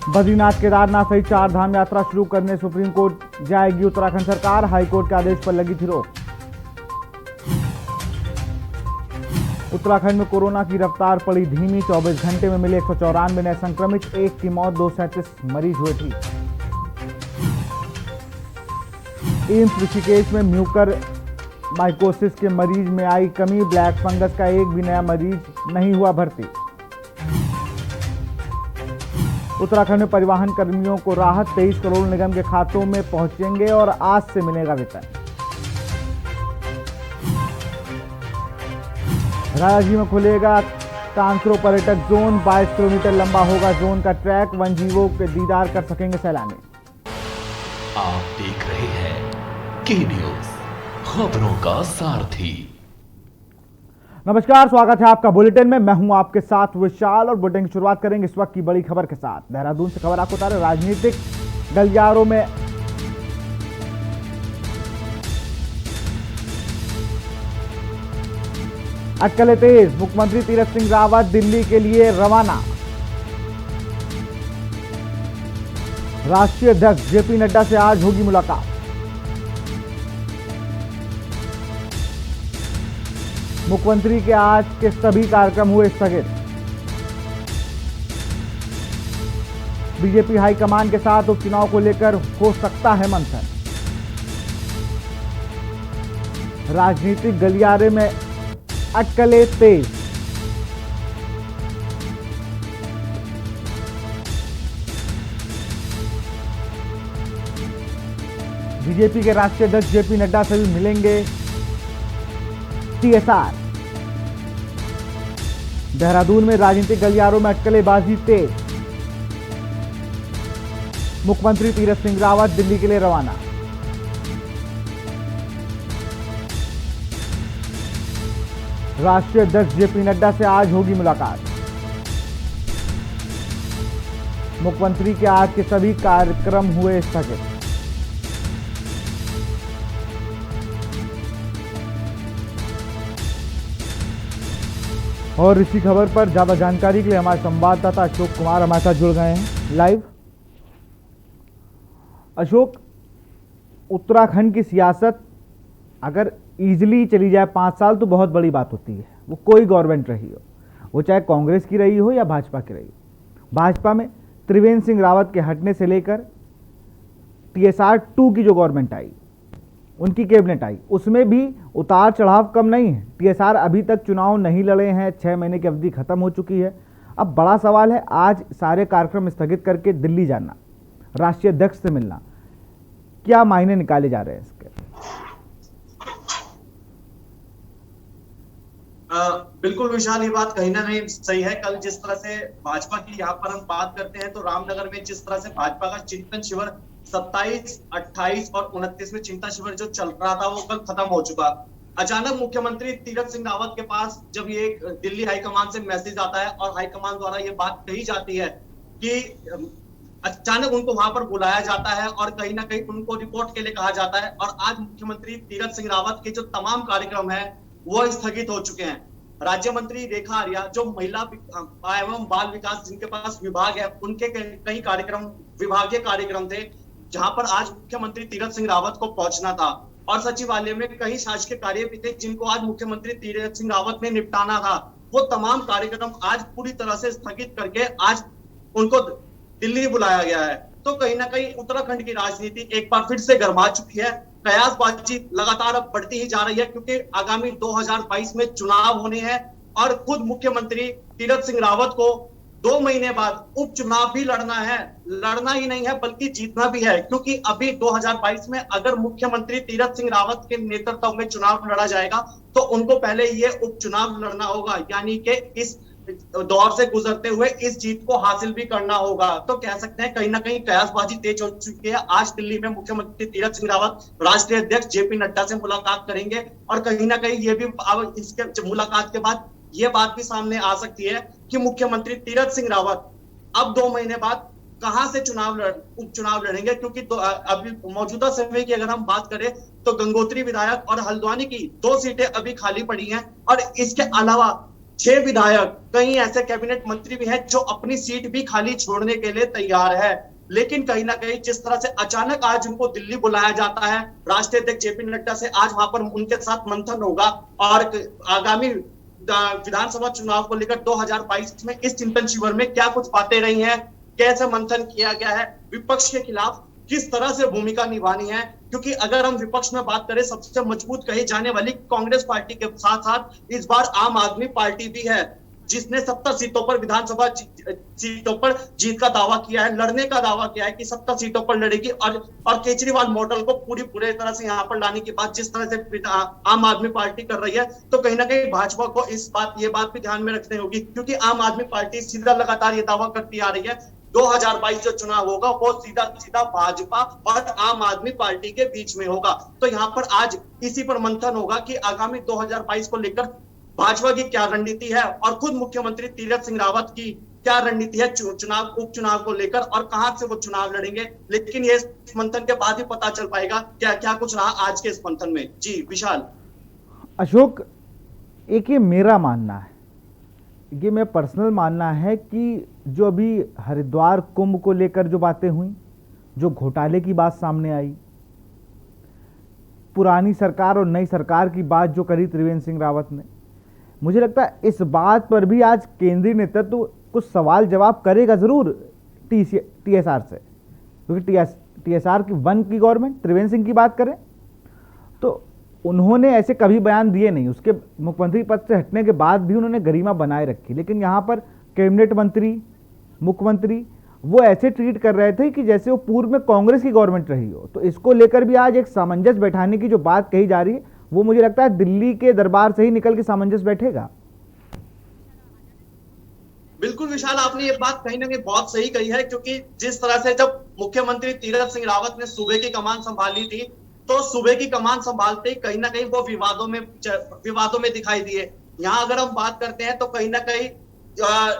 बद्रीनाथ केदारनाथ सहित 4 धाम यात्रा शुरू करने सुप्रीम कोर्ट जाएगी उत्तराखंड सरकार। हाईकोर्ट के आदेश पर लगी थी रोक। उत्तराखंड में कोरोना की रफ्तार पड़ी धीमी। 24 घंटे में मिले 194 नए संक्रमित, 1 की मौत, 237 मरीज हुए ठीक। एम्स ऋषिकेश में म्यूकर माइकोसिस के मरीज में आई कमी। ब्लैक फंगस का एक भी नया मरीज नहीं हुआ भर्ती। उत्तराखंड में परिवहन कर्मियों को राहत। 23 करोड़ निगम के खातों में पहुंचेंगे और आज से मिलेगा वेतन। राजाजी में खुलेगा कांकरो पर्यटक जोन। 22 किलोमीटर लंबा होगा जोन का ट्रैक। वन्यजीवों के दीदार कर सकेंगे सैलानी। आप देख रहे हैं के न्यूज, खबरों का सारथी। नमस्कार, स्वागत है आपका बुलेटिन में। मैं हूं आपके साथ विशाल और बुलेटिन की शुरुआत करेंगे इस वक्त की बड़ी खबर के साथ। देहरादून से खबर आपको बता रहे, राजनीतिक गलियारों में अटकलें तेज। मुख्यमंत्री तीरथ सिंह रावत दिल्ली के लिए रवाना। राष्ट्रीय अध्यक्ष जेपी नड्डा से आज होगी मुलाकात। मुख्यमंत्री के आज के सभी कार्यक्रम हुए स्थगित। बीजेपी हाईकमान के साथ उपचुनाव को लेकर हो सकता है मंथन। राजनीतिक गलियारे में अटकलें तेज। बीजेपी के राष्ट्रीय अध्यक्ष जेपी नड्डा से भी मिलेंगे टीएसआर। देहरादून में राजनीतिक गलियारों में अटकलेबाजी तेज। मुख्यमंत्री तीरथ सिंह रावत दिल्ली के लिए रवाना। राष्ट्रीय अध्यक्ष जेपी नड्डा से आज होगी मुलाकात। मुख्यमंत्री के आज के सभी कार्यक्रम हुए स्थगित। और इसी खबर पर ज्यादा जानकारी के लिए हमारे संवाददाता अशोक कुमार हमारे साथ जुड़ गए हैं लाइव। अशोक, उत्तराखंड की सियासत अगर इजीली चली जाए 5 साल तो बहुत बड़ी बात होती है। वो कोई गवर्नमेंट रही हो, वो चाहे कांग्रेस की रही हो या भाजपा की रही हो। भाजपा में त्रिवेंद्र सिंह रावत के हटने से लेकर TSR 2 की जो गवर्नमेंट आई, उनकी कैबिनेट आई, उसमें भी उतार चढ़ाव कम नहीं है। TSR अभी तक चुनाव नहीं लड़े हैं। 6 महीने की अवधि खत्म हो चुकी है। अब बड़ा सवाल है, आज सारे कार्यक्रम स्थगित करके दिल्ली जाना, राष्ट्रीय अध्यक्ष से मिलना, क्या मायने निकाले जा रहे हैं इसके? बिल्कुल विशाल, ये बात कहीं ना कहीं सही है। कल जिस तरह से भाजपा की यहाँ पर हम बात करते हैं तो रामनगर में जिस तरह से भाजपा का चिंतन शिविर 27, 28 और 29 में चिंतन शिविर जो चल रहा था वो कल खत्म हो चुका। अचानक मुख्यमंत्री तीरथ सिंह रावत के पास जब ये दिल्ली हाईकमान से मैसेज आता है और हाईकमान द्वारा ये बात कही जाती है कि अचानक उनको वहां पर बुलाया जाता है और कहीं ना कहीं उनको रिपोर्ट के लिए कहा जाता है। और आज मुख्यमंत्री तीरथ सिंह रावत के जो तमाम कार्यक्रम है वो स्थगित हो चुके हैं। राज्य मंत्री रेखा आर्या जो महिला एवं बाल विकास जिनके पास विभाग है, उनके कई कार्यक्रम, विभागीय कार्यक्रम थे जहां पर आज मुख्यमंत्री तीरथ सिंह रावत को पहुंचना था। और सचिवालय में कई शासकीय कार्य भी थे जिनको आज मुख्यमंत्री तीरथ सिंह रावत ने निपटाना था। वो तमाम कार्यक्रम आज पूरी तरह से स्थगित करके आज उनको दिल्ली बुलाया गया है। तो कहीं ना कहीं उत्तराखंड की राजनीति एक बार फिर से गर्मा चुकी है। कयासबाजी लगातार अब बढ़ती ही जा रही है क्योंकि आगामी 2022 में चुनाव होने हैं और खुद मुख्यमंत्री तीरथ सिंह रावत को 2 महीने बाद उपचुनाव भी लड़ना है। लड़ना ही नहीं है बल्कि जीतना भी है, क्योंकि अभी 2022 में अगर मुख्यमंत्री तीरथ सिंह रावत के नेतृत्व में चुनाव लड़ा जाएगा तो उनको पहले ये उपचुनाव लड़ना होगा, यानी कि इस दौर से गुजरते हुए इस जीत को हासिल भी करना होगा। तो कह सकते हैं कहीं ना कहीं कयासबाजी तेज हो चुकी है। आज दिल्ली में मुख्यमंत्री तीरथ सिंह रावत राष्ट्रीय अध्यक्ष जेपी नड्डा से मुलाकात करेंगे और कहीं ना कहीं ये भी अब इसके मुलाकात के बाद ये बात भी सामने आ सकती है कि मुख्यमंत्री तीरथ सिंह रावत अब 2 महीने बाद कहां से उपचुनाव लड़ेंगे, क्योंकि अभी मौजूदा समय की अगर हम बात करें तो गंगोत्री विधायक और हल्द्वानी की 2 सीटें अभी खाली पड़ी हैं और इसके अलावा 6 विधायक, कई ऐसे कैबिनेट मंत्री भी हैं जो अपनी सीट भी खाली छोड़ने के लिए तैयार है। लेकिन कहीं ना कहीं जिस तरह से अचानक आज उनको दिल्ली बुलाया जाता है, राष्ट्रीय अध्यक्ष जेपी नड्डा से आज वहां पर उनके साथ मंथन होगा और आगामी विधानसभा चुनाव को लेकर 2022 में इस चिंतन शिविर में क्या कुछ बातें रही हैं, कैसे मंथन किया गया है, विपक्ष के खिलाफ किस तरह से भूमिका निभानी है। क्योंकि अगर हम विपक्ष में बात करें, सबसे मजबूत कही जाने वाली कांग्रेस पार्टी के साथ साथ इस बार आम आदमी पार्टी भी है, जिसने 70 सीटों पर विधानसभा सीटों पर जीत का दावा किया है, लड़ने का दावा किया है कि 70 सीटों पर लड़ेगी। और केजरीवाल मॉडल को पूरे तरह से यहाँ पर लाने की बात जिस तरह से आम आदमी पार्टी कर रही है, तो कहीं ना कहीं भाजपा को ये बात भी ध्यान में रखनी होगी। क्योंकि आम आदमी पार्टी सीधा लगातार ये दावा करती आ रही है 2022 जो चुनाव होगा वो सीधा सीधा भाजपा और आम आदमी पार्टी के बीच में होगा। तो यहाँ पर आज इसी पर मंथन होगा कि आगामी 2022 को लेकर भाजपा की क्या रणनीति है और खुद मुख्यमंत्री तीरथ सिंह रावत की क्या रणनीति है उपचुनाव को लेकर और कहां से वो चुनाव लड़ेंगे। लेकिन ये मंथन के बाद ही पता चल पाएगा क्या क्या कुछ रहा आज के इस मंथन में। जी विशाल। अशोक, एक ये मेरा मानना है, ये मेरा पर्सनल मानना है कि जो अभी हरिद्वार कुंभ को लेकर जो बातें हुई, जो घोटाले की बात सामने आई, पुरानी सरकार और नई सरकार की बात जो करी त्रिवेंद्र सिंह रावत ने, मुझे लगता है इस बात पर भी आज केंद्रीय नेतृत्व कुछ सवाल जवाब करेगा जरूर टीएसआर से। क्योंकि टीएसआर की 1 की गवर्नमेंट, त्रिवेंद्र सिंह की बात करें तो उन्होंने ऐसे कभी बयान दिए नहीं, उसके मुख्यमंत्री पद से हटने के बाद भी उन्होंने गरिमा बनाए रखी। लेकिन यहाँ पर कैबिनेट मंत्री, मुख्यमंत्री वो ऐसे ट्रीट कर रहे थे कि जैसे वो पूर्व में कांग्रेस की गवर्नमेंट रही हो। तो इसको लेकर भी आज एक सामंजस्य बैठाने की जो बात कही जा रही है, वो मुझे लगता है दिल्ली के दरबार से ही निकल के सामंजस्य बैठेगा। बिल्कुल विशाल, आपने ये बात कहीं ना कहीं बहुत सही कही है। क्योंकि जिस तरह से जब मुख्यमंत्री तीरथ सिंह रावत ने सूबे की कमान संभाली थी, तो सूबे की कमान संभालते ही कहीं ना कहीं वो विवादों में दिखाई दिए। यहाँ अगर हम बात करते हैं तो कहीं ना कहीं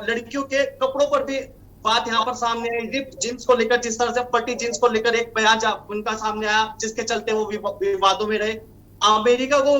लड़कियों के कपड़ों पर भी बात यहाँ पर सामने आई। रिप जींस को लेकर, जिस तरह से फटी जींस को लेकर एक बयान उनका सामने आया, जिसके चलते वो विवादों में रहे। अमेरिका को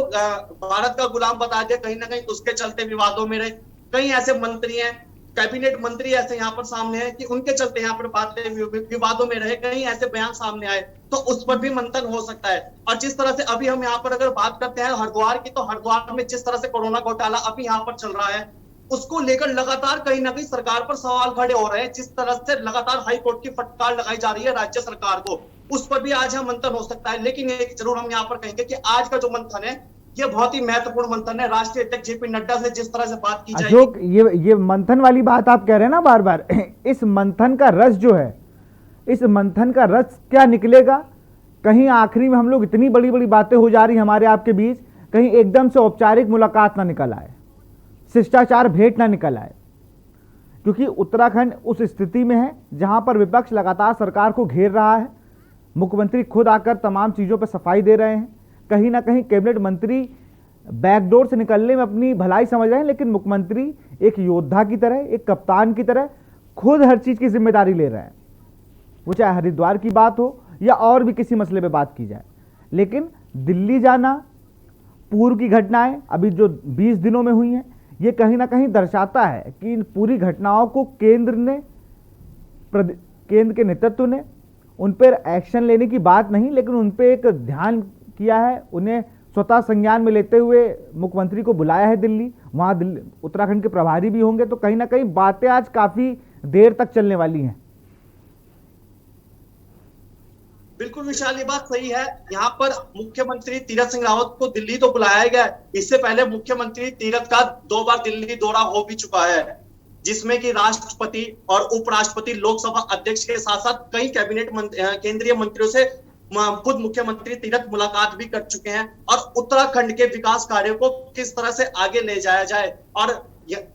भारत का गुलाम बता दिया, कहीं ना कहीं उसके चलते विवादों में रहे। कई ऐसे मंत्री हैं, कैबिनेट मंत्री ऐसे यहाँ पर सामने हैं कि उनके चलते यहाँ पर बातें विवादों में रहे, कहीं ऐसे बयान सामने आए, तो उस पर भी मंथन हो सकता है। और जिस तरह से अभी हम यहाँ पर अगर बात करते हैं हरिद्वार की, तो हरिद्वार में जिस तरह से कोरोना घोटाला अभी यहाँ पर चल रहा है, उसको लेकर लगातार कहीं ना कहीं सरकार पर सवाल खड़े हो रहे हैं। जिस तरह से लगातार हाई कोर्ट की फटकार लगाई जा रही है राज्य सरकार को, उस पर भी आज हम मंथन हो सकता है। लेकिन एक जरूर हम यहाँ पर कहेंगे कि आज का जो मंथन है ये बहुत ही महत्वपूर्ण मंथन है। राष्ट्रीय अध्यक्ष जेपी नड्डा से जिस तरह से बात की जाएगी, अशोक, ये मंथन वाली बात आप कह रहे हैं ना बार बार, इस मंथन का रस जो है, इस मंथन का रस क्या निकलेगा? कहीं आखिरी में हम लोग इतनी बड़ी बड़ी बातें हो जा रही हमारे आपके बीच, कहीं एकदम से औपचारिक मुलाकात ना निकल आए, शिष्टाचार भेंट ना निकल आए। क्योंकि उत्तराखंड उस स्थिति में है जहां पर विपक्ष लगातार सरकार को घेर रहा है, मुख्यमंत्री खुद आकर तमाम चीज़ों पर सफाई दे रहे हैं। कहीं ना कहीं कैबिनेट मंत्री बैकडोर से निकलने में अपनी भलाई समझ रहे हैं, लेकिन मुख्यमंत्री एक योद्धा की तरह, एक कप्तान की तरह खुद हर चीज़ की जिम्मेदारी ले रहे हैं। वो चाहे हरिद्वार की बात हो या और भी किसी मसले पे बात की जाए। लेकिन दिल्ली जाना, पूर्व की घटनाएं अभी जो 20 दिनों में हुई हैं, ये कहीं ना कहीं दर्शाता है कि इन पूरी घटनाओं को केंद्र के नेतृत्व ने उन पर एक्शन लेने की बात नहीं, लेकिन उन पर एक ध्यान किया है। उन्हें स्वतः संज्ञान में लेते हुए मुख्यमंत्री को बुलाया है दिल्ली, वहाँ उत्तराखंड के प्रभारी भी होंगे। तो कहीं ना कहीं बातें आज काफ़ी देर तक चलने वाली हैं। बिल्कुल विशाल, ये बात सही है। यहाँ पर मुख्यमंत्री तीरथ सिंह रावत को दिल्ली तो बुलाया गया, इससे पहले मुख्यमंत्री तीरथ का 2 बार दिल्ली दौरा हो भी चुका है, जिसमें कि राष्ट्रपति और उपराष्ट्रपति, लोकसभा अध्यक्ष के साथ साथ कई कैबिनेट केंद्रीय मंत्रियों से खुद मुख्यमंत्री तीरथ मुलाकात भी कर चुके हैं। और उत्तराखंड के विकास कार्यों को किस तरह से आगे ले जाया जाए, और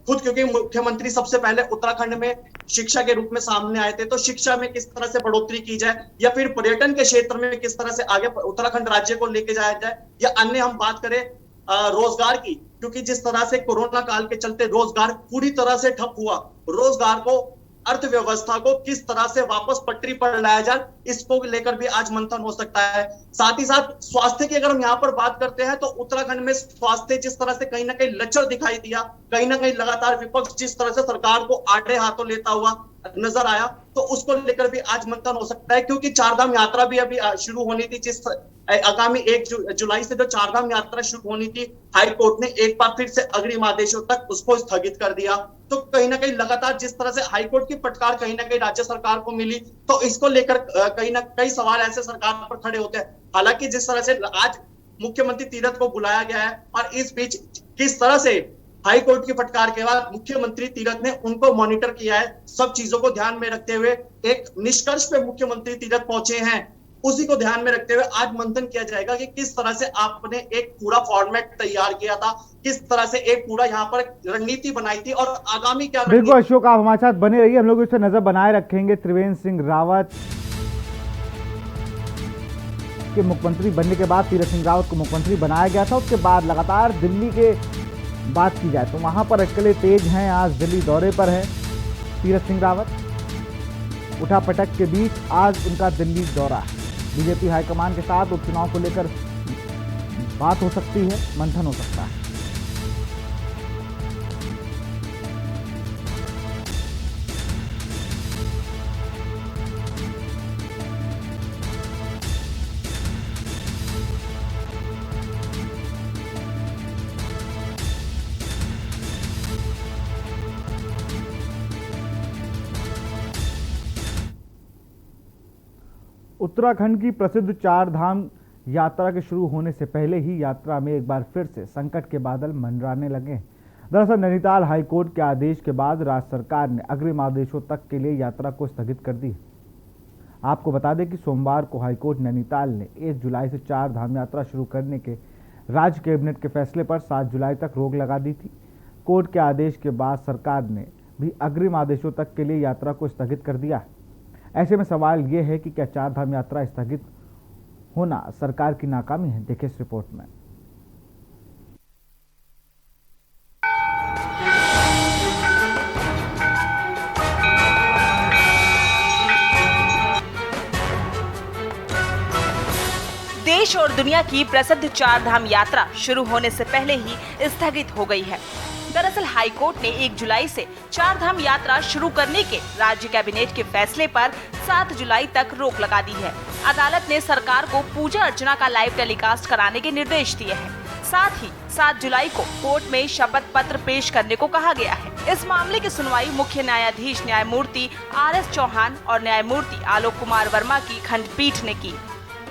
खुद क्योंकि मुख्यमंत्री सबसे पहले उत्तराखंड में शिक्षा के रूप में सामने आए थे, तो शिक्षा में किस तरह से बढ़ोतरी की जाए, या फिर पर्यटन के क्षेत्र में किस तरह से आगे उत्तराखंड राज्य को लेके जाया जाए, या अन्य हम बात करें रोजगार की, क्योंकि जिस तरह से कोरोना काल के चलते रोजगार पूरी तरह से ठप हुआ, रोजगार को अर्थव्यवस्था को किस तरह से वापस पटरी पर लाया जाए, इसको लेकर भी आज मंथन हो सकता है। साथ ही साथ स्वास्थ्य की अगर हम यहाँ पर बात करते हैं तो उत्तराखंड में स्वास्थ्य जिस तरह से कहीं ना कहीं लचर दिखाई दिया, कहीं ना कहीं लगातार विपक्ष जिस तरह से सरकार को आड़े हाथों लेता हुआ नजर आया, तो उसको लेकर भी आज मंथन हो सकता है। क्योंकि चारधाम यात्रा भी अभी शुरू होनी थी, जिस आगामी 1 जुलाई से जो चारधाम यात्रा शुरू होनी थी, हाई कोर्ट ने एक बार फिर से अग्रिम आदेशों तक उसको स्थगित कर दिया। तो कहीं ना कहीं लगातार जिस तरह से हाई कोर्ट की फटकार कहीं ना कहीं राज्य सरकार को मिली, तो इसको लेकर कहीं ना कहीं सवाल ऐसे सरकार पर खड़े होते हैं। हालांकि जिस तरह से आज मुख्यमंत्री तीरथ को बुलाया गया है और इस बीच किस तरह से हाई कोर्ट की फटकार के बाद मुख्यमंत्री तीरथ ने उनको मॉनिटर किया है, सब चीजों को ध्यान में रखते हुए एक निष्कर्ष पे मुख्यमंत्री तीरथ पहुंचे हैं, उसी को ध्यान में रखते हुए आज मंथन किया जाएगा कि किस तरह से आपने एक पूरा फॉर्मेट तैयार किया था, किस तरह से एक पूरा यहाँ पर रणनीति बनाई थी और आगामी क्या। बिल्कुल अशोक, आप हमारे साथ बने रहिए, हम लोग इस पर नजर बनाए रखेंगे। त्रिवेंद्र सिंह रावत के मुख्यमंत्री बनने के बाद तीरथ सिंह रावत को मुख्यमंत्री बनाया गया था, उसके बाद लगातार दिल्ली के बात की जाए तो वहां पर अटकलें तेज हैं। आज दिल्ली दौरे पर है तीरथ सिंह रावत, उठापटक के बीच आज उनका दिल्ली दौरा है। बीजेपी हाईकमान के साथ उपचुनाव को लेकर बात हो सकती है, मंथन हो सकता है। उत्तराखंड की प्रसिद्ध चार धाम यात्रा के शुरू होने से पहले ही यात्रा में एक बार फिर से संकट के बादल मंडराने लगे। दरअसल नैनीताल हाईकोर्ट के आदेश के बाद राज्य सरकार ने अग्रिम आदेशों तक के लिए यात्रा को स्थगित कर दी। आपको बता दें कि सोमवार को हाईकोर्ट नैनीताल ने 1 जुलाई से चार धाम यात्रा शुरू करने के राज्य कैबिनेट के फैसले पर 7 जुलाई तक रोक लगा दी थी। कोर्ट के आदेश के बाद सरकार ने भी अग्रिम आदेशों तक के लिए यात्रा को स्थगित कर दिया। ऐसे में सवाल यह है कि क्या चार धाम यात्रा स्थगित होना सरकार की नाकामी है? देखिए इस रिपोर्ट में। देश और दुनिया की प्रसिद्ध चार धाम यात्रा शुरू होने से पहले ही स्थगित हो गई है। दरअसल हाईकोर्ट ने 1 जुलाई से चार धाम यात्रा शुरू करने के राज्य कैबिनेट के फैसले पर 7 जुलाई तक रोक लगा दी है। अदालत ने सरकार को पूजा अर्चना का लाइव टेलीकास्ट कराने के निर्देश दिए हैं। साथ ही 7 जुलाई को कोर्ट में शपथ पत्र पेश करने को कहा गया है। इस मामले की सुनवाई मुख्य न्यायाधीश न्यायमूर्ति RS चौहान और न्यायमूर्ति आलोक कुमार वर्मा की खंडपीठ ने की।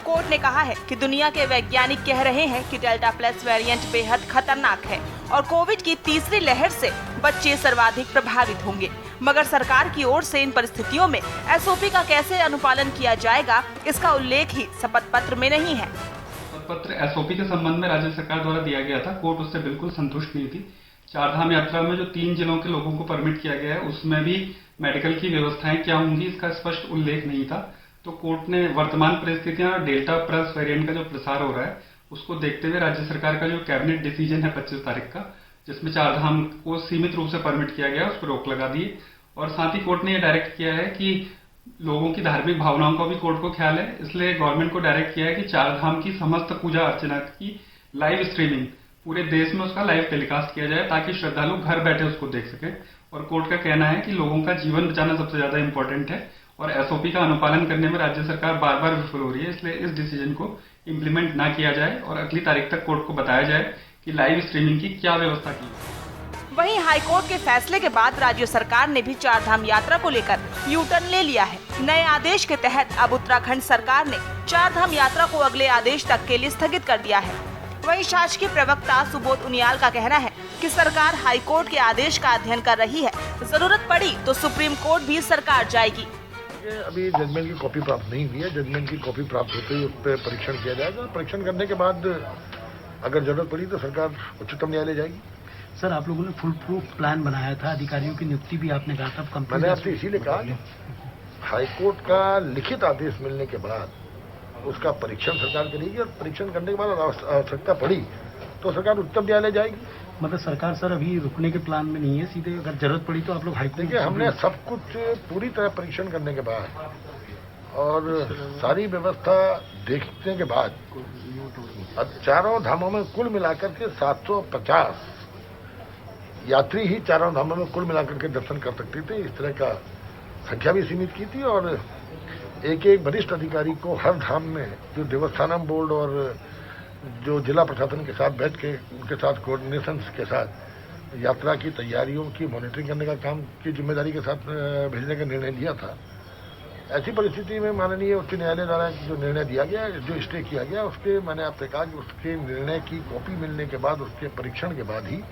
कोर्ट ने कहा है कि दुनिया के वैज्ञानिक कह रहे हैं कि डेल्टा प्लस वेरिएंट बेहद खतरनाक है और कोविड की तीसरी लहर से बच्चे सर्वाधिक प्रभावित होंगे, मगर सरकार की ओर से इन परिस्थितियों में SOP का कैसे अनुपालन किया जाएगा, इसका उल्लेख ही शपथ पत्र में नहीं है। शपथ पत्र SOP के संबंध में राज्य सरकार द्वारा दिया गया था, कोर्ट उससे बिल्कुल संतुष्ट नहीं थी। चारधाम यात्रा में जो 3 जिलों के लोगों को परमिट किया गया है, उसमें भी मेडिकल की व्यवस्थाएं क्या होंगी, इसका स्पष्ट उल्लेख नहीं था। तो कोर्ट ने वर्तमान परिस्थितियां और डेल्टा प्लस वेरिएंट का जो प्रसार हो रहा है, उसको देखते हुए राज्य सरकार का जो कैबिनेट डिसीजन है 25 तारीख का, जिसमें चारधाम को सीमित रूप से परमिट किया गया, उस पर रोक लगा दी। और साथ ही कोर्ट ने ये डायरेक्ट किया है कि लोगों की धार्मिक भावनाओं का भी कोर्ट को ख्याल है, इसलिए गवर्नमेंट को डायरेक्ट किया है कि चारधाम की समस्त पूजा अर्चना की लाइव स्ट्रीमिंग पूरे देश में उसका लाइव टेलीकास्ट किया जाए, ताकि श्रद्धालु घर बैठे उसको देख सके। और कोर्ट का कहना है कि लोगों का जीवन बचाना सबसे ज्यादा इंपॉर्टेंट है और SOP का अनुपालन करने में राज्य सरकार बार बार विफल हो रही है, इसलिए इस डिसीजन को इम्प्लीमेंट ना किया जाए और अगली तारीख तक कोर्ट को बताया जाए कि लाइव स्ट्रीमिंग की क्या व्यवस्था की। वहीं हाईकोर्ट के फैसले के बाद राज्य सरकार ने भी चार धाम यात्रा को लेकर U-टर्न ले लिया है। नए आदेश के तहत अब उत्तराखंड सरकार ने चार धाम यात्रा को अगले आदेश तक के लिए स्थगित कर दिया है। वहीं शासकीय प्रवक्ता सुबोध उनियाल का कहना है कि सरकार हाईकोर्ट के आदेश का अध्ययन कर रही है, जरूरत पड़ी तो सुप्रीम कोर्ट भी सरकार जाएगी। अभी जजमेंट की कॉपी प्राप्त नहीं हुई है, जजमेंट की कॉपी प्राप्त होते ही उस पर परीक्षण किया जाएगा। परीक्षण करने के बाद अगर जरूरत पड़ी तो सरकार उच्चतम न्यायालय जाएगी। सर, आप लोगों ने फुल प्रूफ प्लान बनाया था, अधिकारियों की नियुक्ति भी आपने कहा था। मैंने आपसे इसीलिए कहा कि हाईकोर्ट का लिखित आदेश मिलने के बाद उसका परीक्षण सरकार करेगी और परीक्षण करने के बाद आवश्यकता पड़ी तो सरकार उच्चतम न्यायालय जाएगी। मतलब सरकार सर अभी रुकने के प्लान में नहीं है, सीधे अगर जरूरत पड़ी तो आप लोग हाईकोर्ट। देखिए, हमने सब कुछ पूरी तरह परीक्षण करने के बाद और सारी व्यवस्था देखने के बाद चारों धामों में कुल मिलाकर के 750 यात्री ही चारों धामों में कुल मिलाकर के दर्शन कर सकते थे। इस तरह का संख्या भी सीमित की थी और एक एक वरिष्ठ अधिकारी को हर धाम में जो देवस्थानम बोर्ड और जो जिला प्रशासन के साथ बैठ के उनके साथ कोऑर्डिनेशन के साथ यात्रा की तैयारियों की मॉनिटरिंग करने का काम की जिम्मेदारी के साथ भेजने का निर्णय लिया था। ऐसी परिस्थिति में माननीय उच्च न्यायालय द्वारा जो निर्णय दिया गया, जो स्टे किया गया, उसके मैंने आपसे कहा कि उसके निर्णय की कॉपी मिलने के बाद, उसके परीक्षण के बाद ही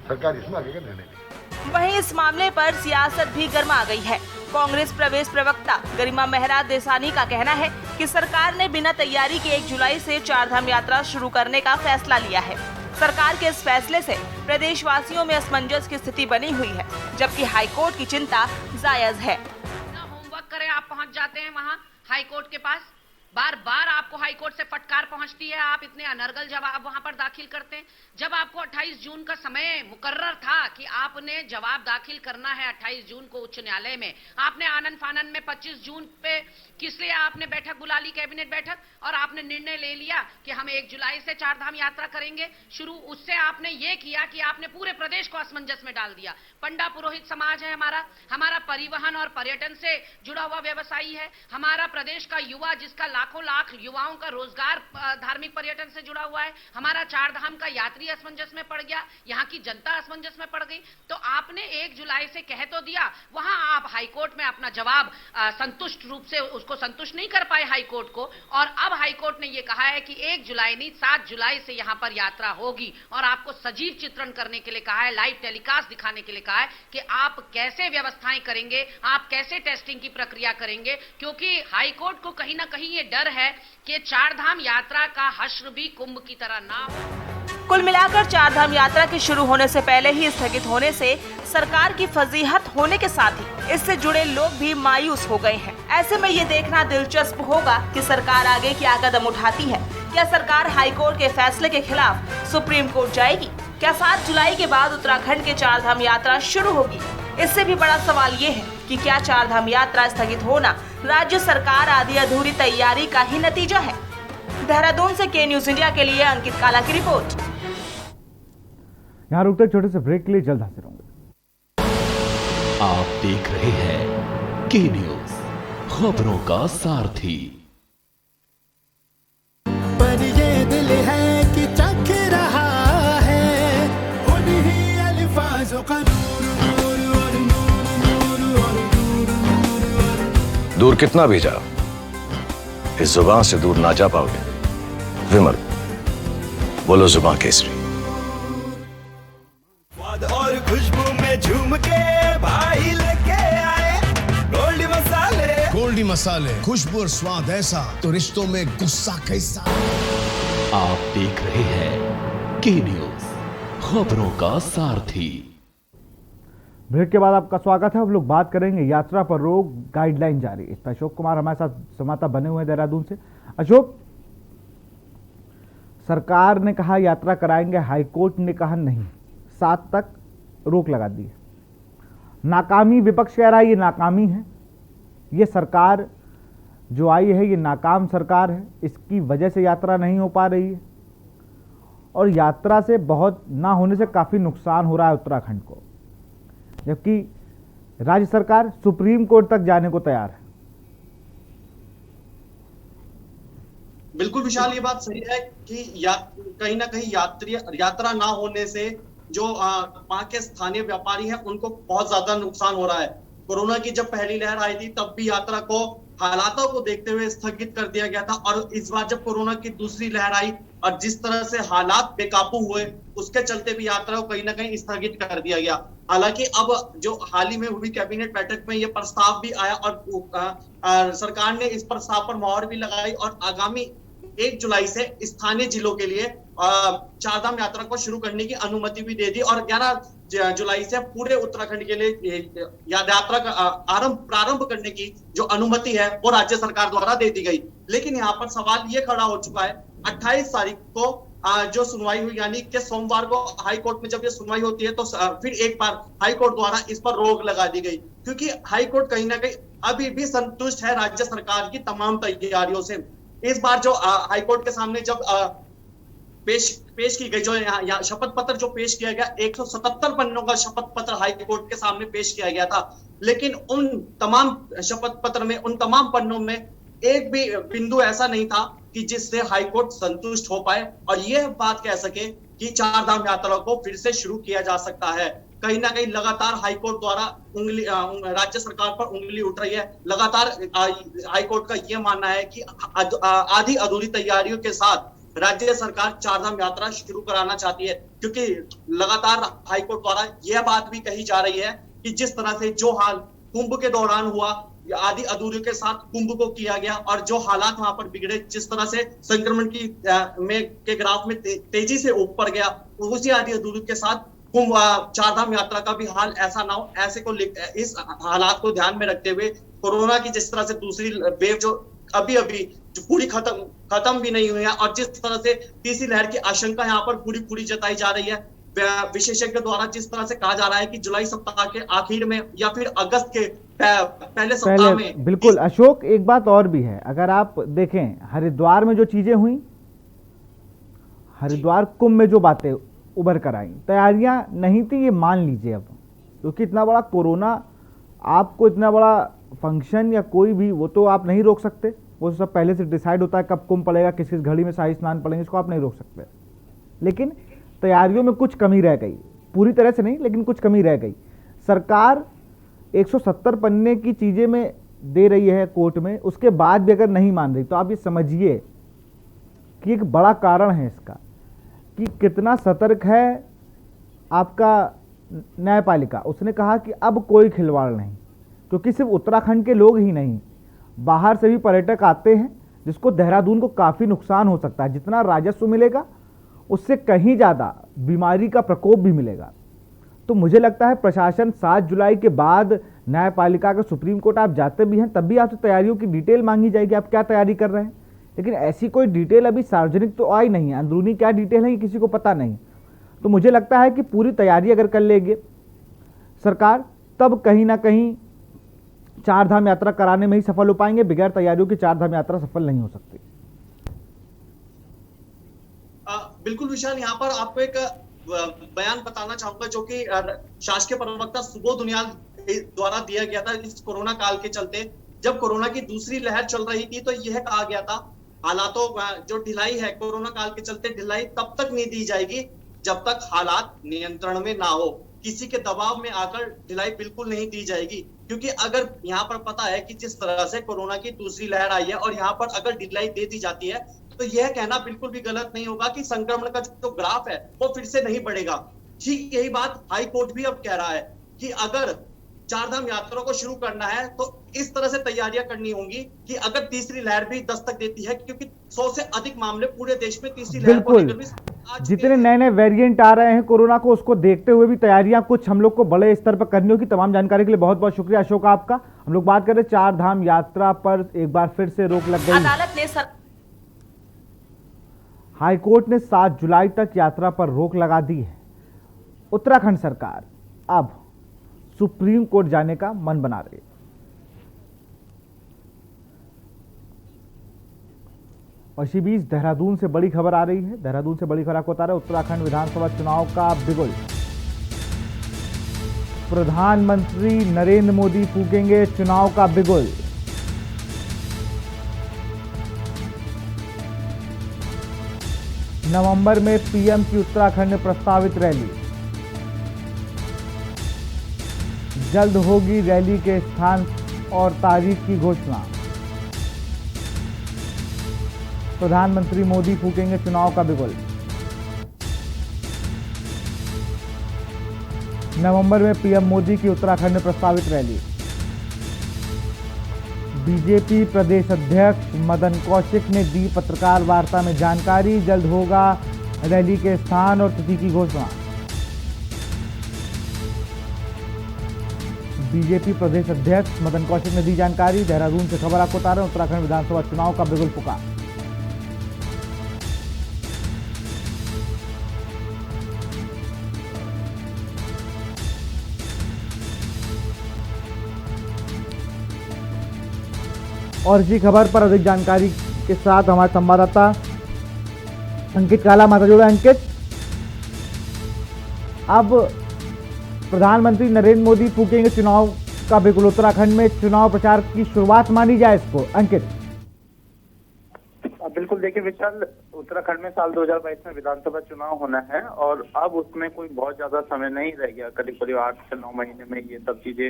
सरकार इसमें आगे का निर्णय लेगी। वहीं इस मामले पर सियासत भी गर्मा गई है। कांग्रेस प्रदेश प्रवक्ता गरिमा मेहरा देसानी का कहना है कि सरकार ने बिना तैयारी के 1 जुलाई से चारधाम यात्रा शुरू करने का फैसला लिया है। सरकार के इस फैसले से प्रदेशवासियों में असमंजस की स्थिति बनी हुई है, जबकि हाईकोर्ट की चिंता जायज है। होमवर्क करें, आप पहुंच जाते हैं वहां हाईकोर्ट के पास, बार बार आपको हाईकोर्ट से फटकार पहुंचती है, आप इतने अनर्गल जवाब वहां पर दाखिल करते हैं। जब आपको 28 जून का समय मुकर्रर था कि आपने जवाब दाखिल करना है 28 जून को उच्च न्यायालय में, आपने आनन फानन में 25 जून पे किस लिए आपने बैठक बुला ली, कैबिनेट बैठक, और आपने निर्णय ले लिया कि हम 1 जुलाई से चारधाम यात्रा करेंगे शुरू। उससे आपने ये किया कि आपने पूरे प्रदेश को असमंजस में डाल दिया। पंडा पुरोहित समाज है हमारा परिवहन और पर्यटन से जुड़ा हुआ व्यवसायी है, हमारा प्रदेश का युवा जिसका लाखों लाख युवाओं का रोजगार धार्मिक पर्यटन से जुड़ा हुआ है, हमारा चारधाम का यात्री असमंजस में पड़ गया, यहाँ की जनता असमंजस में पड़ गई। तो आपने 1 जुलाई से कह तो दिया, वहां आप हाईकोर्ट में अपना जवाब संतुष्ट रूप से उसको संतुष्ट नहीं कर पाए हाईकोर्ट को, और अब हाईकोर्ट ने ये कहा है कि 1 जुलाई नहीं 7 जुलाई से यहाँ पर यात्रा होगी, और आपको सजीव चित्रण करने के लिए कहा है, लाइव टेलीकास्ट दिखाने के लिए कहा है कि आप कैसे व्यवस्थाएं करेंगे, आप कैसे टेस्टिंग की प्रक्रिया करेंगे, क्योंकि हाईकोर्ट को कहीं ना कहीं ये डर है कि चारधाम यात्रा का हश्र भी कुंभ की तरह ना हो। कुल मिलाकर चारधाम यात्रा के शुरू होने से पहले ही स्थगित होने से सरकार की फजीहत होने के साथ ही इससे जुड़े लोग भी मायूस हो गए हैं। ऐसे में ये देखना दिलचस्प होगा कि सरकार आगे क्या कदम उठाती है। क्या सरकार हाईकोर्ट के फैसले के खिलाफ सुप्रीम कोर्ट जाएगी? क्या 7 जुलाई के बाद उत्तराखंड के चारधाम यात्रा शुरू होगी? इससे भी बड़ा सवाल ये है कि क्या चारधाम यात्रा स्थगित होना राज्य सरकार आधी अधूरी तैयारी का ही नतीजा है? देहरादून से के न्यूज इंडिया के लिए अंकित काला की रिपोर्ट। यहाँ रुकते छोटे से ब्रेक के लिए जल्द हाजिर होंगे। आप देख रहे हैं के न्यूज, खबरों का सारथी। पर ये दिल है कि चख रहा है उन्हीं अल्फाजों का दूर कितना भी जाओ, इस जुबान से दूर ना जा पाओगे। विमल, बोलो जुबान केसरी। और खुशबू में झूम के भाई लेके आए गोल्डी मसाले। गोल्डी मसाले, खुशबू और स्वाद ऐसा तो रिश्तों में गुस्सा कैसा। आप देख रहे हैं के न्यूज, खबरों का सारथी। ब्रेक के बाद आपका स्वागत है। अब लोग बात करेंगे यात्रा पर रोक गाइडलाइन जारी। इस पर अशोक कुमार हमारे साथ संवाददाता बने हुए हैं देहरादून से। अशोक, सरकार ने कहा यात्रा कराएंगे, हाईकोर्ट ने कहा नहीं, 7 तक रोक लगा दी है। नाकामी, विपक्ष कह रहा है ये नाकामी है, ये सरकार जो आई है ये नाकाम सरकार है, इसकी वजह से यात्रा नहीं हो पा रही है और यात्रा से बहुत ना होने से काफ़ी नुकसान हो रहा है उत्तराखंड को, जबकि राज्य सरकार सुप्रीम कोर्ट तक जाने को तैयार है। बिल्कुल विशाल, ये बात सही है कि कहीं ना कहीं यात्रा ना होने से जो वहां के स्थानीय व्यापारी हैं उनको बहुत ज्यादा नुकसान हो रहा है। कोरोना की जब पहली लहर आई थी तब भी यात्रा को हालातों को देखते हुए स्थगित कर दिया गया था, और इस बार जब कोरोना की दूसरी लहर आई और जिस तरह से हालात बेकाबू हुए उसके चलते भी यात्रा को कहीं ना कहीं स्थगित कर दिया गया। हालांकि अब जो हाल ही में हुई कैबिनेट बैठक में यह प्रस्ताव भी आया और सरकार ने इस प्रस्ताव पर मोहर भी लगाई और आगामी 1 जुलाई से स्थानीय जिलों के लिए चारधाम यात्रा को शुरू करने की अनुमति भी दे दी और 11 जुलाई से पूरे उत्तराखंड के लिए यात्रा का प्रारंभ करने की जो अनुमति है वो राज्य सरकार द्वारा दे दी गई। लेकिन यहाँ पर सवाल ये खड़ा हो चुका है, 28 तारीख को जो सुनवाई हुई, यानी कि सोमवार को हाई कोर्ट में जब ये सुनवाई होती है तो फिर एक बार हाई कोर्ट द्वारा इस पर रोक लगा दी गई, क्योंकि हाई कोर्ट कहीं ना कहीं अभी भी संतुष्ट है राज्य सरकार की तमाम तैयारियों से। इस बार जो हाई कोर्ट के सामने जब पेश की गई, जो यहाँ शपथ पत्र जो पेश किया गया, 177 पन्नों का शपथ पत्र हाई कोर्ट के सामने पेश किया गया था, लेकिन उन तमाम शपथ पत्र में, उन तमाम पन्नों में एक भी बिंदु ऐसा नहीं था कि जिससे हाई कोर्ट संतुष्ट हो पाए और यह बात कह सके कि चार धाम यात्रा को फिर से शुरू किया जा सकता है। कहीं ना कहीं लगातार हाई कोर्ट द्वारा राज्य सरकार पर उंगली उठ रही है। लगातार हाई कोर्ट का यह मानना है कि आधी अधूरी तैयारियों के साथ राज्य सरकार चार धाम यात्रा शुरू कराना चाहती है, क्योंकि लगातार हाई कोर्ट द्वारा यह बात भी कही जा रही है कि जिस तरह से जो हाल कुंभ के दौरान हुआ, आदि अधूरे के साथ कुंभ को किया गया और जो हालात वहां पर बिगड़े, जिस तरह से संक्रमण की के ग्राफ में तेजी से ऊपर गया, उसी आदि अधूरे के साथ कुंभ चार धाम यात्रा का भी हाल ऐसा ना हो। ऐसे को इस हालात को ध्यान में रखते हुए कोरोना की जिस तरह से दूसरी वेव जो अभी जो पूरी खत्म भी नहीं हुई है और जिस तरह से तीसरी लहर की आशंका यहाँ पर पूरी जताई जा रही है, विशेषज्ञ द्वारा जिस तरह से कहा जा रहा है कि जुलाई सप्ताह के आखिर में या फिर अगस्त के पहले सप्ताह में। बिल्कुल अशोक, एक बात और भी है, अगर आप देखें हरिद्वार में जो चीजें हुई, हरिद्वार कुंभ में जो बातें उभर कर आई, तैयारियां नहीं थी, ये मान लीजिए अब, क्योंकि इतना बड़ा कोरोना, आपको इतना बड़ा फंक्शन या कोई भी, वो तो आप नहीं रोक सकते, वो सब पहले से डिसाइड होता है कब कुंभ पड़ेगा, किस किस घड़ी में शाही स्नान पड़ेंगे, इसको आप नहीं रोक सकते। लेकिन तैयारियों में कुछ कमी रह गई, पूरी तरह से नहीं लेकिन कुछ कमी रह गई। सरकार 170 पन्ने की चीज़ें में दे रही है कोर्ट में, उसके बाद भी अगर नहीं मान रही तो आप ये समझिए कि एक बड़ा कारण है इसका कि कितना सतर्क है आपका न्यायपालिका। उसने कहा कि अब कोई खिलवाड़ नहीं, क्योंकि सिर्फ उत्तराखंड के लोग ही नहीं, बाहर से भी पर्यटक आते हैं, जिसको देहरादून को काफ़ी नुकसान हो सकता है। जितना राजस्व मिलेगा उससे कहीं ज़्यादा बीमारी का प्रकोप भी मिलेगा। तो मुझे लगता है प्रशासन 7 जुलाई के बाद न्यायपालिका का सुप्रीम कोर्ट आप जाते भी हैं तब भी आपसे तैयारियों की डिटेल मांगी जाएगी, आप क्या तैयारी कर रहे हैं, लेकिन ऐसी कोई डिटेल अभी सार्वजनिक तो आई नहीं है। अंदरूनी क्या डिटेल है ये किसी को पता नहीं। तो मुझे लगता है कि पूरी तैयारी अगर कर लेंगे सरकार, तब कहीं ना कहीं चार धाम यात्रा कराने में ही सफल हो पाएंगे। बगैर तैयारियों की चार धाम यात्रा सफल नहीं हो सकती। बिल्कुल विशाल, यहाँ पर आपको एक बयान बताना चाहूंगा जो कि शासकीय प्रवक्ता सुबोध उनियाल द्वारा दिया गया था इस कोरोना काल के चलते। जब कोरोना की दूसरी लहर चल रही थी तो यह कहा गया था हालातों जो ढिलाई है कोरोना काल के चलते, ढिलाई तब तक नहीं दी जाएगी जब तक हालात नियंत्रण में ना हो। किसी के दबाव में आकर ढिलाई बिल्कुल नहीं दी जाएगी, क्योंकि अगर यहाँ पर पता है कि जिस तरह से कोरोना की दूसरी लहर आई है और यहाँ पर अगर ढिलाई दे दी जाती है तो यह कहना बिल्कुल भी गलत नहीं होगा कि संक्रमण का जो ग्राफ है वो फिर से नहीं बढ़ेगा। ठीक यही बात हाई कोर्ट भी अब कह रहा है कि अगर चार धाम यात्रा को शुरू करना है तो इस तरह से तैयारियां करनी होंगी कि अगर तीसरी लहर भी दस्तक देती है, क्योंकि 100 से अधिक मामले पूरे देश में तीसरी लहर को लेकर भी जितने नए वेरिएंट आ रहे हैं कोरोना को, उसको देखते हुए भी तैयारियां कुछ हम लोग को बड़े स्तर पर करनी होगी। तमाम जानकारी के लिए बहुत बहुत शुक्रिया अशोक आपका। हम लोग बात कर रहे चार धाम यात्रा पर एक बार फिर से रोक लग गई। अदालत ने हाईकोर्ट ने 7 जुलाई तक यात्रा पर रोक लगा दी है। उत्तराखंड सरकार अब सुप्रीम कोर्ट जाने का मन बना रही है। और इसी बीच देहरादून से बड़ी खबर आ रही है। देहरादून से बड़ी खबर आपको बता रहे हैं, उत्तराखंड विधानसभा चुनाव का बिगुल प्रधानमंत्री नरेंद्र मोदी फूकेंगे चुनाव का बिगुल। नवंबर में पीएम की उत्तराखंड में प्रस्तावित रैली, जल्द होगी रैली के स्थान और तारीख की घोषणा। प्रधानमंत्री मोदी फूकेंगे चुनाव का बिगुल। नवंबर में पीएम मोदी की उत्तराखंड में प्रस्तावित रैली। बीजेपी प्रदेश अध्यक्ष मदन कौशिक ने दी पत्रकार वार्ता में जानकारी, जल्द होगा रैली के स्थान और तिथि की घोषणा। बीजेपी प्रदेश अध्यक्ष मदन कौशिक ने दी जानकारी। देहरादून से खबर आपको बता रहे हैं, उत्तराखंड विधानसभा चुनाव का बिगुल फूका। और इसी खबर पर अधिक जानकारी के साथ हमारे संवाददाता अंकित काला हमारे जुड़े। अंकित, अब प्रधानमंत्री नरेंद्र मोदी फूकेंगे चुनाव का बिगुल, उत्तराखंड में चुनाव प्रचार की शुरुआत मानी जाए इसको। अंकित, बिल्कुल, देखिए विशाल, उत्तराखंड में साल 2022 में विधानसभा चुनाव होना है और अब उसमें कोई बहुत ज्यादा समय नहीं रह गया। करीब 8 से 9 महीने में ये सब चीजें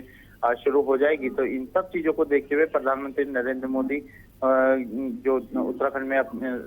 शुरू हो जाएगी। तो इन सब चीजों को देखते हुए प्रधानमंत्री नरेंद्र मोदी जो उत्तराखंड में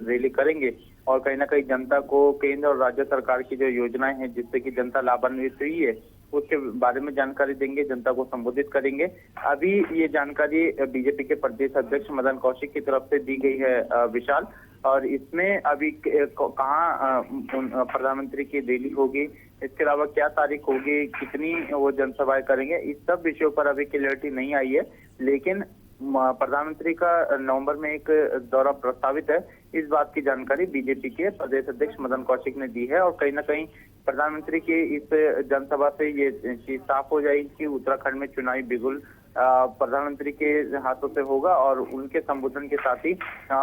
रैली करेंगे और कहीं ना कहीं जनता को केंद्र और राज्य सरकार की जो योजनाएं हैं जिससे कि जनता लाभान्वित हुई है उसके बारे में जानकारी देंगे, जनता को संबोधित करेंगे। अभी ये जानकारी बीजेपी के प्रदेश अध्यक्ष मदन कौशिक की तरफ से दी गई है विशाल, और इसमें अभी कहाँ प्रधानमंत्री की रैली होगी, इसके अलावा क्या तारीख होगी, कितनी वो जनसभाएं करेंगे, इस सब विषयों पर अभी क्लियरिटी नहीं आई है। लेकिन प्रधानमंत्री का नवंबर में एक दौरा प्रस्तावित है, इस बात की जानकारी बीजेपी के प्रदेश अध्यक्ष मदन कौशिक ने दी है। और कहीं ना कहीं प्रधानमंत्री की इस जनसभा से ये चीज साफ हो जाएगी कि उत्तराखंड में चुनावी बिगुल प्रधानमंत्री के हाथों से होगा और उनके संबोधन के साथ ही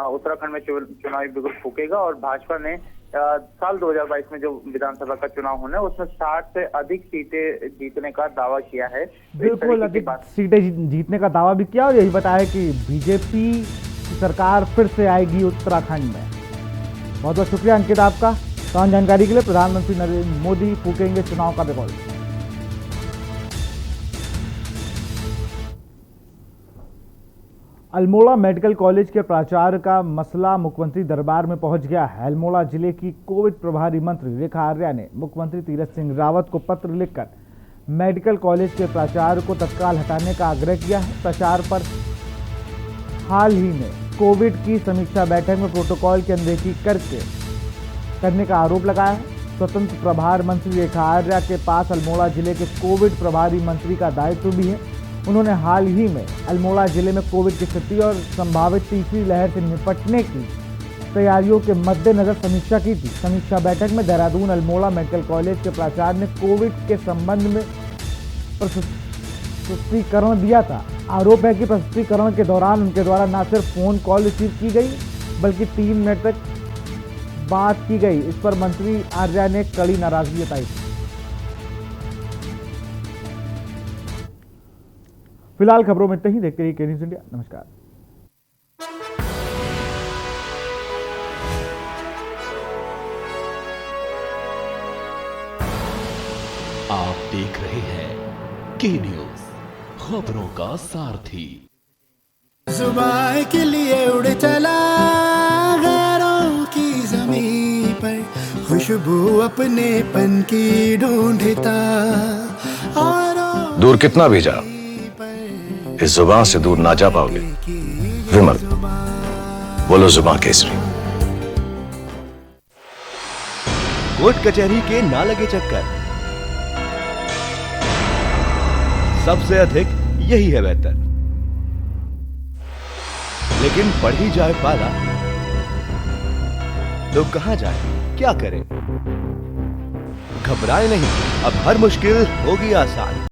उत्तराखंड में चुनावी बिगुल फूकेगा। और भाजपा ने साल 2022 में जो विधानसभा का चुनाव होना है उसमें 60 से अधिक सीटें जीतने का दावा किया है। बिल्कुल, अधिक सीटें जीतने का दावा भी किया और यही बताया कि बीजेपी की सरकार फिर से आएगी उत्तराखंड में। बहुत बहुत शुक्रिया अंकित आपका तमाम जानकारी के लिए। प्रधानमंत्री नरेंद्र मोदी फूकेंगे चुनाव का बिगुल। अल्मोड़ा मेडिकल कॉलेज के प्राचार्य का मसला मुख्यमंत्री दरबार में पहुंच गया है। अल्मोड़ा जिले की कोविड प्रभारी मंत्री रेखा आर्या ने मुख्यमंत्री तीरथ सिंह रावत को पत्र लिखकर मेडिकल कॉलेज के प्राचार्य को तत्काल हटाने का आग्रह किया है। प्राचार्य पर हाल ही में कोविड की समीक्षा बैठक में प्रोटोकॉल की अनदेखी करने का आरोप लगाया है। स्वतंत्र प्रभार मंत्री रेखा आर्या के पास अल्मोड़ा जिले के कोविड प्रभारी मंत्री का दायित्व भी है। उन्होंने हाल ही में अल्मोड़ा जिले में कोविड की स्थिति और संभावित तीसरी लहर से निपटने की तैयारियों के मद्देनजर समीक्षा की थी। समीक्षा बैठक में देहरादून अल्मोड़ा मेडिकल कॉलेज के प्राचार्य ने कोविड के संबंध में प्रस्तुतीकरण दिया था। आरोप है कि प्रस्तुतीकरण के दौरान उनके द्वारा न सिर्फ फोन कॉल रिसीव की गई बल्कि 3 मिनट तक बात की गई। इस पर मंत्री आर्या ने कड़ी नाराजगी जताई। फिलहाल खबरों में इतना ही। देखते रहिए के न्यूज़ इंडिया। नमस्कार। आप देख रहे हैं के न्यूज़, खबरों का सारथी। जुबान के लिए उड़ चला गैरों की ज़मीं पर, खुशबू अपने पन की ढूंढता और दूर कितना भी जा इस जुबान से दूर ना जा पाओगे। विमल, बोलो जुबान केसरी। कोर्ट कचहरी के ना लगे चक्कर, सबसे अधिक यही है बेहतर। लेकिन बढ़ ही जाए पाला तो कहां जाए, क्या करें? घबराए नहीं, अब हर मुश्किल होगी आसान।